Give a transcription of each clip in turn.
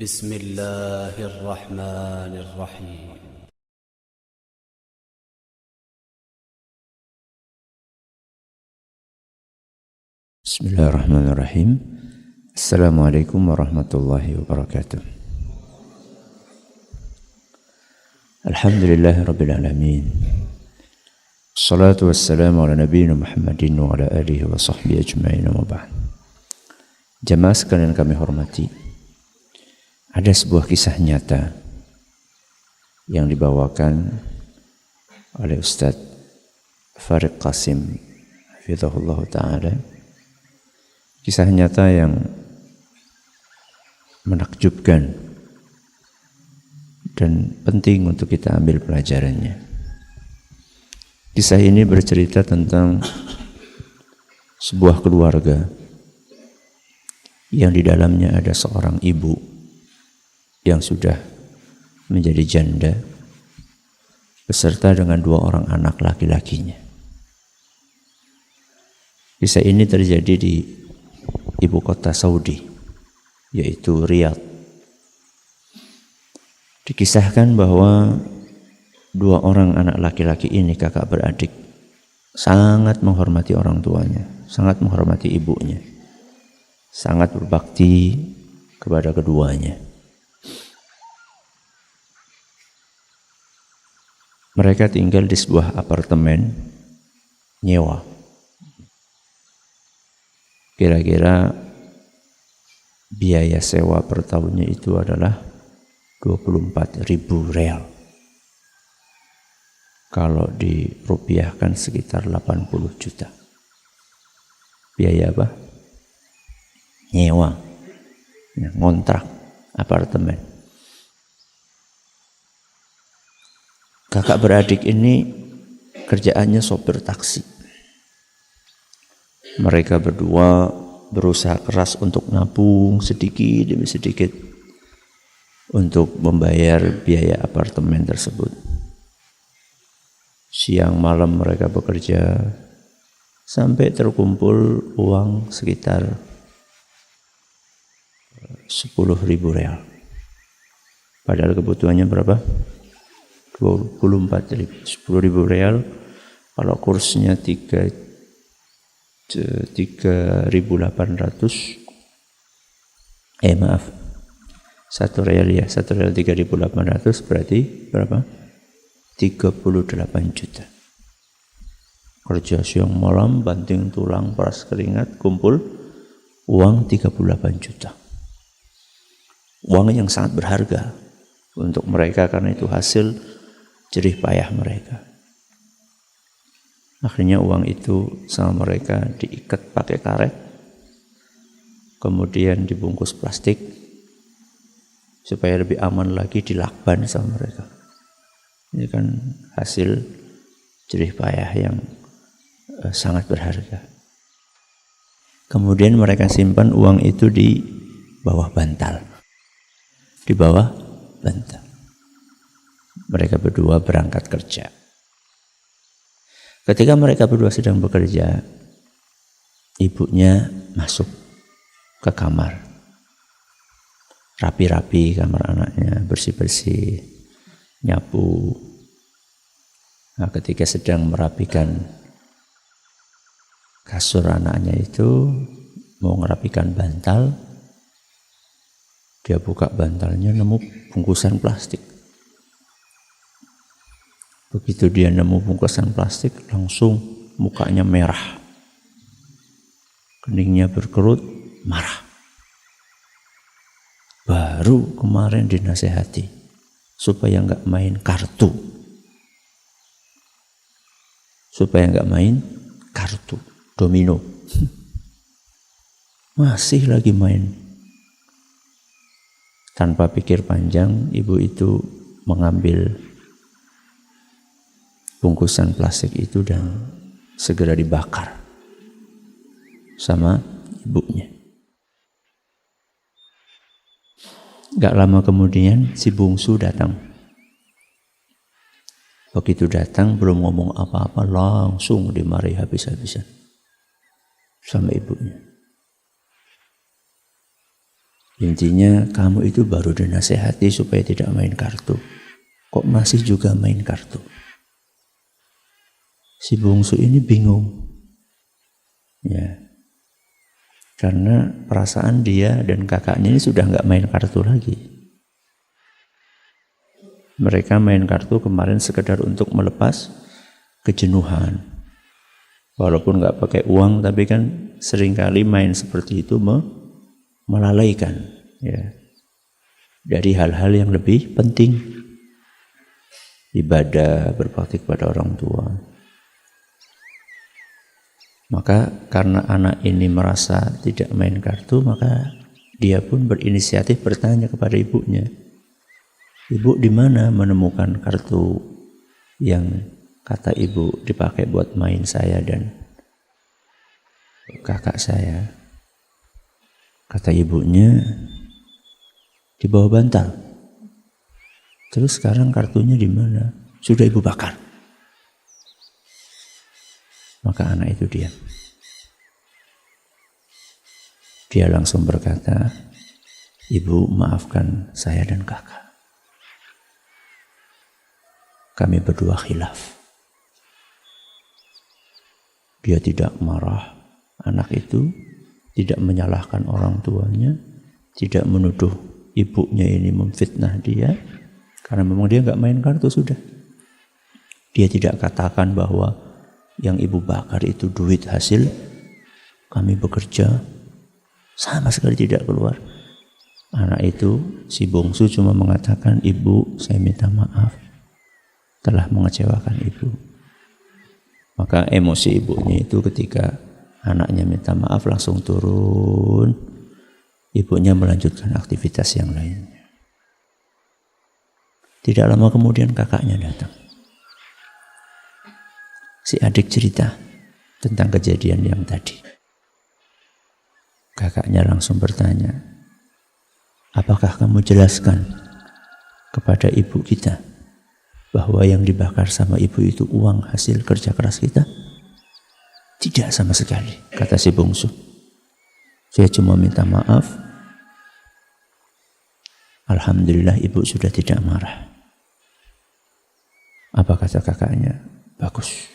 بسم الله الرحمن الرحيم. Bismillahirrahmanirrahim. Assalamualaikum warahmatullahi wabarakatuh. Alhamdulillahi rabbil alamin. Assalatu wassalamu ala nabiyyina Muhammadin wa ala alihi wa sahbihi ajma'in wa ba'd. Jamaah sekalian kami hormati, ada sebuah kisah nyata yang dibawakan oleh Ustadz Farid Qasim hafizahullah ta'ala. Kisah nyata yang menakjubkan dan penting untuk kita ambil pelajarannya. Kisah ini bercerita tentang sebuah keluarga yang di dalamnya ada seorang ibu yang sudah menjadi janda beserta dengan 2 orang anak laki-lakinya. Kisah ini terjadi di ibu kota Saudi, yaitu Riyadh. Dikisahkan bahwa 2 orang anak laki-laki ini, kakak beradik, sangat menghormati orang tuanya, sangat menghormati ibunya, sangat berbakti kepada keduanya. Mereka tinggal di sebuah apartemen nyewa. Kira-kira biaya sewa per tahunnya itu adalah 24.000 real. Kalau dirupiahkan sekitar 80 juta. Biaya apa? Nyewa, ngontrak apartemen. Kakak beradik ini kerjaannya sopir taksi. Mereka berdua berusaha keras untuk nabung sedikit demi sedikit untuk membayar biaya apartemen tersebut. Siang malam mereka bekerja sampai terkumpul uang sekitar 10.000 real. Padahal kebutuhannya berapa? 24.000. 10.000 real kalau kursnya 3.800, maaf, 1 real ya, 1 real 3.800 berarti berapa? 38 juta. Kerja siang malam, banting tulang, peras keringat, kumpul uang 38 juta. Uang yang sangat berharga untuk mereka karena itu hasil jerih payah mereka. Akhirnya uang itu sama mereka diikat pakai karet, kemudian dibungkus plastik supaya lebih aman lagi dilakban sama mereka. Ini kan hasil jerih payah yang sangat berharga. Kemudian mereka simpan uang itu di bawah bantal. Di bawah bantal. Mereka berdua berangkat kerja. Ketika mereka berdua sedang bekerja, ibunya masuk ke kamar. Rapi-rapi kamar anaknya, bersih-bersih, nyapu. Nah, ketika sedang merapikan kasur anaknya itu, mau merapikan bantal, dia buka bantalnya nemu bungkusan plastik. Begitu dia nemu bungkusan plastik, langsung mukanya merah. Keningnya berkerut, marah. Baru kemarin dinasehati supaya enggak main kartu. Supaya enggak main kartu, domino. Masih lagi main. Tanpa pikir panjang, ibu itu mengambil bungkusan plastik itu dan segera dibakar sama ibunya. Gak lama kemudian si bungsu datang. Begitu datang belum ngomong apa-apa langsung dimarahi habis-habisan sama ibunya. Intinya kamu itu baru dinasehati supaya tidak main kartu. Kok masih juga main kartu? Si bungsu ini bingung. Ya. Karena perasaan dia dan kakaknya ini sudah nggak main kartu lagi. Mereka main kartu kemarin sekedar untuk melepas kejenuhan. Walaupun nggak pakai uang, tapi kan seringkali main seperti itu melalaikan, ya, dari hal-hal yang lebih penting, ibadah, berbakti kepada orang tua. Maka karena anak ini merasa tidak main kartu, maka dia pun berinisiatif bertanya kepada ibunya, "Ibu, di mana menemukan kartu yang kata ibu dipakai buat main saya dan kakak saya?" Kata ibunya, "Di bawah bantal." "Terus sekarang kartunya di mana?" "Sudah ibu bakar." Maka anak itu diam. Dia langsung berkata, "Ibu, maafkan saya dan kakak. Kami berdua khilaf." Dia tidak marah. Anak itu tidak menyalahkan orang tuanya, tidak menuduh ibunya ini memfitnah dia, karena memang dia nggak main kartu sudah. Dia tidak katakan bahwa yang ibu bakar itu duit hasil kami bekerja, sama sekali tidak keluar. Anak itu, si bungsu, cuma mengatakan, "Ibu, saya minta maaf telah mengecewakan ibu." Maka emosi ibunya itu ketika anaknya minta maaf langsung turun. Ibunya melanjutkan aktivitas yang lainnya. Tidak lama kemudian kakaknya datang. Si adik cerita tentang kejadian yang tadi. Kakaknya langsung bertanya, "Apakah kamu jelaskan kepada ibu kita bahwa yang dibakar sama ibu itu uang hasil kerja keras kita?" "Tidak sama sekali," kata si bungsu. "Saya cuma minta maaf. Alhamdulillah ibu sudah tidak marah." Apa kata kakaknya? "Bagus.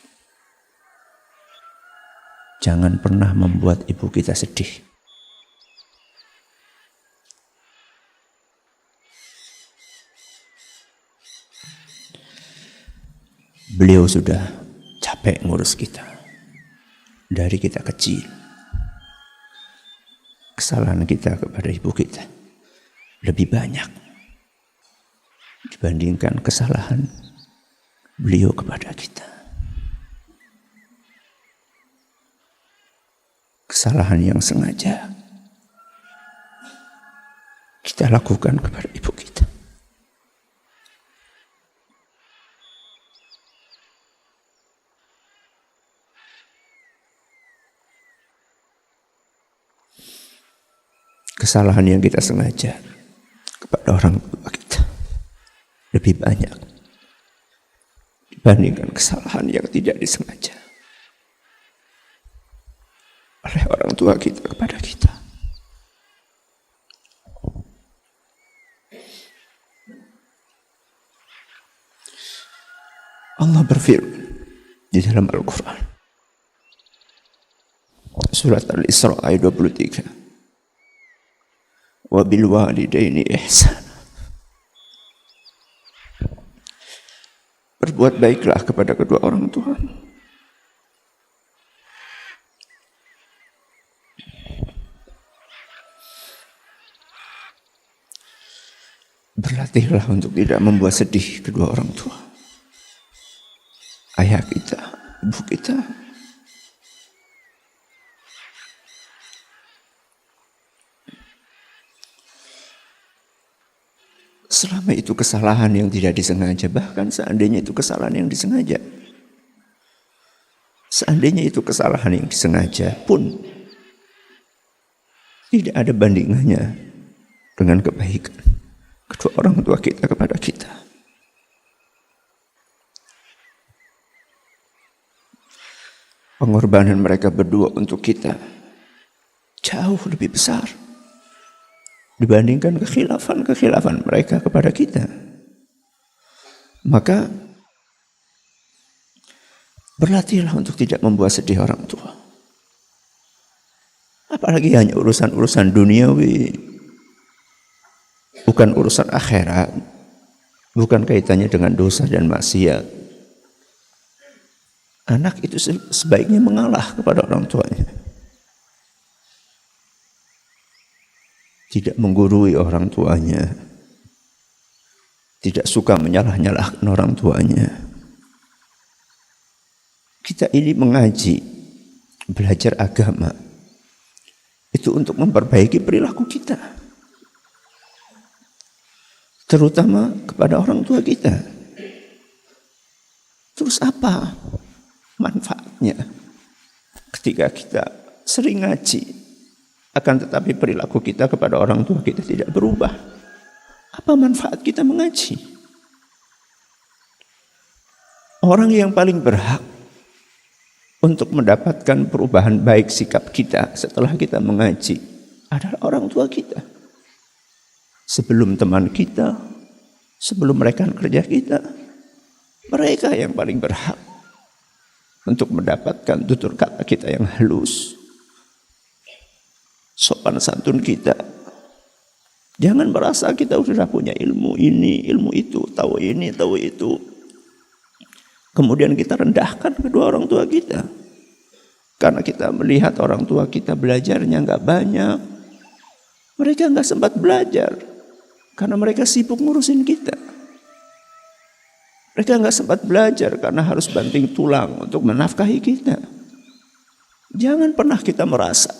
Jangan pernah membuat ibu kita sedih." Beliau sudah capek ngurus kita. Dari kita kecil. Kesalahan kita kepada ibu kita lebih banyak dibandingkan kesalahan beliau kepada kita. Kesalahan yang sengaja kita lakukan kepada ibu kita. Kesalahan yang kita sengaja kepada orang tua kita lebih banyak dibandingkan kesalahan yang tidak disengaja oleh orang tua kita kepada kita. Allah berfirman di dalam Al-Quran, surat Al-Isra ayat 23, "Wa bil walidaini ihsan." Berbuat baiklah kepada kedua orang tua. Berlatihlah untuk tidak membuat sedih kedua orang tua. Ayah kita, ibu kita. Selama itu kesalahan yang tidak disengaja, bahkan seandainya itu kesalahan yang disengaja. Seandainya itu kesalahan yang disengaja pun tidak ada bandingannya dengan kebaikan kedua orang tua kita kepada kita. Pengorbanan mereka berdua untuk kita jauh lebih besar dibandingkan kekhilafan mereka kepada kita. Maka berlatihlah untuk tidak membuat sedih orang tua. Apalagi hanya urusan-urusan duniawi, bukan urusan akhirat, bukan kaitannya dengan dosa dan maksiat. Anak itu sebaiknya mengalah kepada orang tuanya. Tidak menggurui orang tuanya. Tidak suka menyalah-nyalahkan orang tuanya. Kita ini mengaji, belajar agama, itu untuk memperbaiki perilaku kita. Terutama kepada orang tua kita. Terus apa manfaatnya ketika kita sering ngaji, akan tetapi perilaku kita kepada orang tua kita tidak berubah? Apa manfaat kita mengaji? Orang yang paling berhak untuk mendapatkan perubahan baik sikap kita setelah kita mengaji adalah orang tua kita. Sebelum teman kita, sebelum rekan kerja kita, mereka yang paling berhak untuk mendapatkan tutur kata kita yang halus, sopan santun kita. Jangan merasa kita sudah punya ilmu ini, ilmu itu, tahu ini, tahu itu. Kemudian kita rendahkan kedua orang tua kita. Karena kita melihat orang tua kita belajarnya enggak banyak. Mereka enggak sempat belajar. Karena mereka sibuk ngurusin kita. Mereka enggak sempat belajar karena harus banting tulang untuk menafkahi kita. Jangan pernah kita merasa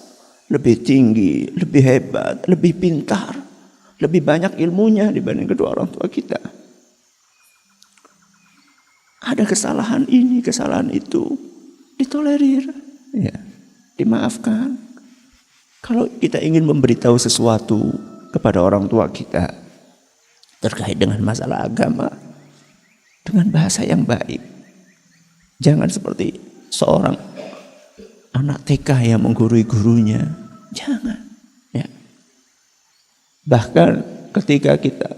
lebih tinggi, lebih hebat, lebih pintar, lebih banyak ilmunya dibanding kedua orang tua kita. Ada kesalahan ini, kesalahan itu, ditolerir, ya, dimaafkan. Kalau kita ingin memberitahu sesuatu kepada orang tua kita terkait dengan masalah agama, dengan bahasa yang baik. Jangan seperti seorang anak TK yang menggurui gurunya. Jangan. Ya. Bahkan ketika kita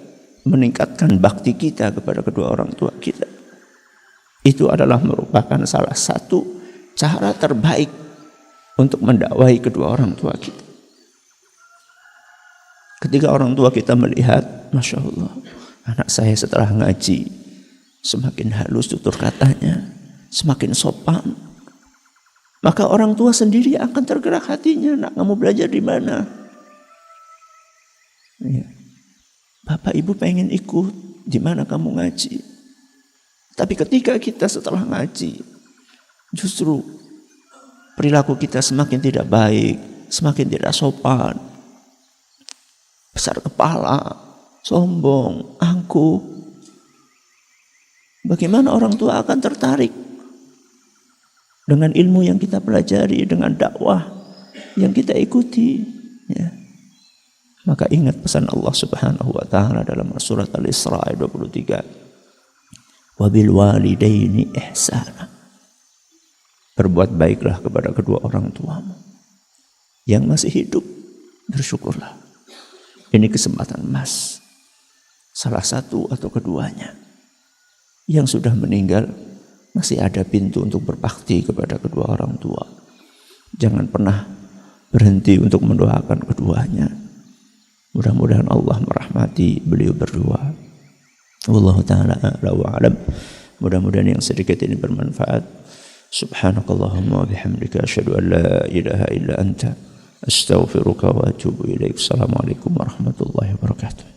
meningkatkan bakti kita kepada kedua orang tua kita, itu adalah merupakan salah satu cara terbaik untuk mendakwahi kedua orang tua kita. Ketika orang tua kita melihat, Masya Allah, anak saya setelah ngaji semakin halus tutur katanya, semakin sopan, maka orang tua sendiri akan tergerak hatinya. Nak, kamu belajar di mana? Ya. Bapak ibu pengen ikut, di mana kamu ngaji? Tapi ketika kita setelah ngaji, justru perilaku kita semakin tidak baik, semakin tidak sopan, besar kepala, sombong, angkuh. Bagaimana orang tua akan tertarik dengan ilmu yang kita pelajari, dengan dakwah yang kita ikuti? Ya. Maka ingat pesan Allah Subhanahu wa taala dalam surat Al-Isra ayat 23. Wabil walidaini ihsana. Berbuat baiklah kepada kedua orang tuamu. Yang masih hidup, bersyukurlah. Ini kesempatan emas. Salah satu atau keduanya. Yang sudah meninggal, masih ada pintu untuk berbakti kepada kedua orang tua. Jangan pernah berhenti untuk mendoakan keduanya. Mudah-mudahan Allah merahmati beliau berdua. Wallahu ta'ala a'la wa a'lam. Mudah-mudahan yang sedikit ini bermanfaat. Subhanakallahumma wa bihamdika asyhadu an la ilaha illa anta astaghfiruka wa atubu ilaik. Assalamualaikum warahmatullahi wabarakatuh.